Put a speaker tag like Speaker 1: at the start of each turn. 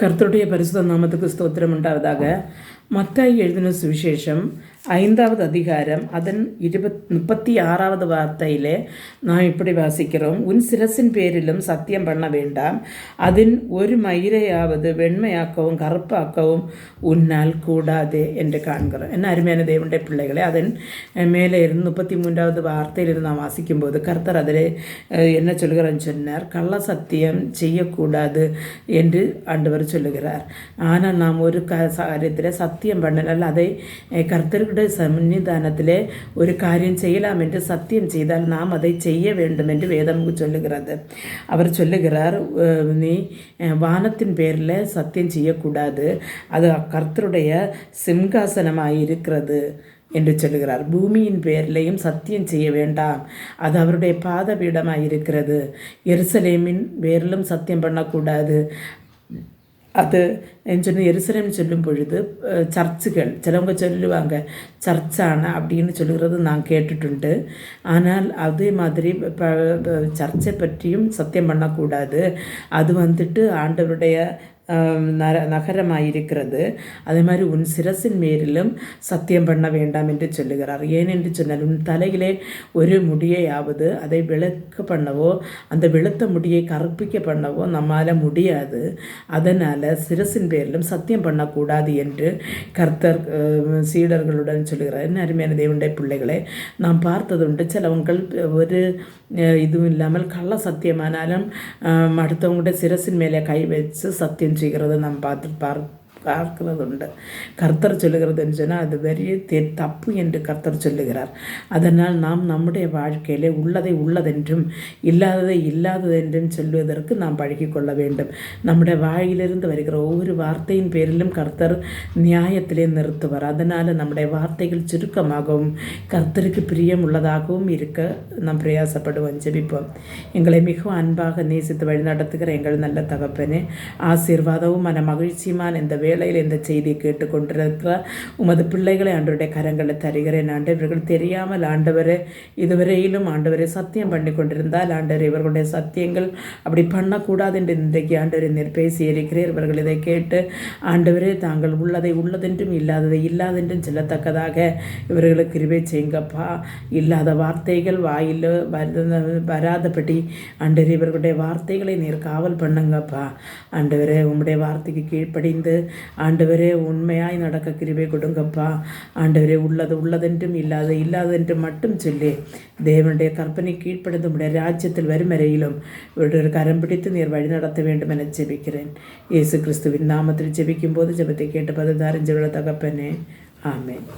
Speaker 1: கர்த்தருடைய பரிசுத்த நாமத்துக்கு ஸ்தோத்திரம் உண்டாவதாக. மத்தாய் எழுதின சுவிசேஷம் 5வது அதிகாரம் அதன் 36வது வார்த்தையிலே நாம் இப்படி வாசிக்கிறோம். உன் சிரசின் பேரிலும் சத்தியம் பண்ண வேண்டாம், அதன் ஒரு மயிரையாவது வெண்மையாக்கவும் கருப்பாக்கவும் உன்னால் கூடாதே என்று காண்கிறோம். என்ன அருமையான தேவனுடைய பிள்ளைகளே, அதன் மேலே இருந்து 33வது வார்த்தையிலிருந்து நாம் வாசிக்கும்போது கர்த்தர் அதில் என்ன சொல்கிறான்னு சொன்னார், கள்ள சத்தியம் செய்யக்கூடாது என்று ஆண்டவர் சொல்லுகிறார். ஆனால் நாம் ஒரு காரியத்தில் சத்தியம் பண்ணலால் அதை கர்த்தருடைய சன்னிதானத்திலே ஒரு காரியம் செய்யலாம் என்று சத்தியம் செய்தால் நாம் அதை செய்ய வேண்டும் என்று வேதம் சொல்லுகிறது. அவர் சொல்லுகிறார், நீ வானத்தின் பேரில் சத்தியம் செய்யக்கூடாது, அது கர்த்தருடைய சிங்காசனமாக இருக்கிறது என்று சொல்லுகிறார். பூமியின் பேரிலையும் சத்தியம் செய்ய வேண்டாம், அது அவருடைய பாதபீடமாக இருக்கிறது. எருசலேமின் பேரிலும் சத்தியம் பண்ணக்கூடாது, அது சொன்ன எருசலேம் சொல்லும் பொழுது சர்ச்சுகள் சிலவங்க சொல்லுவாங்க சர்ச்சான அப்படின்னு சொல்லுகிறது நான் கேட்டுட்டுண்டு. ஆனால் அதே மாதிரி சர்ச்சை பற்றியும் சத்தியம் பண்ணக்கூடாது, அது ஆண்டவருடைய நகரமாயிருக்கிறது. அதே மாதிரி உன் சிரசின் மேலிலும் சத்தியம் பண்ண வேண்டாம் என்று சொல்லுகிறார். ஏனென்று சொன்னால் உன் தலையிலே ஒரு முடியையாவது அதை விளக்க பண்ணவோ அந்த வெளுத்த முடியை கற்பிக்க பண்ணவோ நம்மால் முடியாது. அதனால் சிரசின் பேரிலும் சத்தியம் பண்ணக்கூடாது என்று கர்த்தர் சீடர்களுடன் சொல்லுகிறார். என்ன அருமையான தேவனுடைய பிள்ளைகளை, நாம் பார்த்ததுண்டு சிலவங்கள் ஒரு இதுவும் இல்லாமல் கள்ள சத்தியமானாலும் அடுத்தவங்களுடைய சிரசின் மேலே கை வச்சு சத்தியம் செய்கிறது நாம் பார்க்கிறதுண்டு. கர்த்தர் சொல்லுகிறது என்று சொன்னால் அது பெரிய தப்பு என்று கர்த்தர் சொல்லுகிறார். அதனால் நாம் நம்முடைய வாழ்க்கையிலே உள்ளதை உள்ளதென்றும் இல்லாததை இல்லாததென்றும் சொல்வதற்கு நாம் பழகிக்கொள்ள வேண்டும். நம்முடைய வாயிலிருந்து வருகிற ஒவ்வொரு வார்த்தையின் பேரிலும் கர்த்தர் நியாயத்திலே நிறுத்துவார். அதனால் நம்முடைய வார்த்தைகள் சுருக்கமாகவும் கர்த்தருக்கு பிரியம் உள்ளதாகவும் இருக்க நாம் பிரயாசப்படுவோம். ஜெபிப்போம். எங்களை மிகவும் அன்பாக நேசித்து வழி நடத்துகிற எங்கள் நல்ல தகப்பனே, ஆசீர்வாதமும் மன மகிழ்ச்சியுமான இந்த வேளையில் இந்த செய்தியை கேட்டுக்கொண்டிருக்கிற உமது பிள்ளைகளை ஆண்டவருடைய கரங்களை தருகிறேன். இவர்கள் தெரியாமல் ஆண்டவரே இதுவரையிலும் ஆண்டவரை சத்தியம் பண்ணி கொண்டிருந்தால் ஆண்டவர் இவர்களுடைய சத்தியங்கள் அப்படி பண்ணக்கூடாது என்று இன்றைக்கு ஆண்டவரை நீர் பேசி இருக்கிறீர். இவர்கள் இதை கேட்டு ஆண்டவரே தாங்கள் உள்ளதை உள்ளதென்றும் இல்லாததை இல்லாதென்றும் சொல்லத்தக்கதாக இவர்களுக்கு கிருபை செய்யுங்கப்பா. இல்லாத வார்த்தைகள் வாயில் வராதபடி ஆண்டவர் இவர்களுடைய வார்த்தைகளை நீர் காவல் பண்ணுங்கப்பா. ஆண்டவரே உம்முடைய வார்த்தைக்கு கீழ்ப்படிந்து ஆண்டவரே உண்மையாய் நடக்க கிருபை கொடுங்கப்பா. ஆண்டவரே உள்ளது உள்ளதென்றும் இல்லாதென்றும் மட்டும் சொல்லி தேவனுடைய கற்பனை கீழ்ப்படிந்து உடைய ராஜ்யத்தில் வரும் வரையிலும் இவருடைய கரம் பிடித்து நீர் வழி நடத்த வேண்டும் என ஜெபிக்கிறேன். இயேசு கிறிஸ்துவின் நாமத்தில் ஜெபிக்கும் போது ஜெபத்தை கேட்டு பதில் தாரஞ்செவிட தகப்பனே, ஆமென்.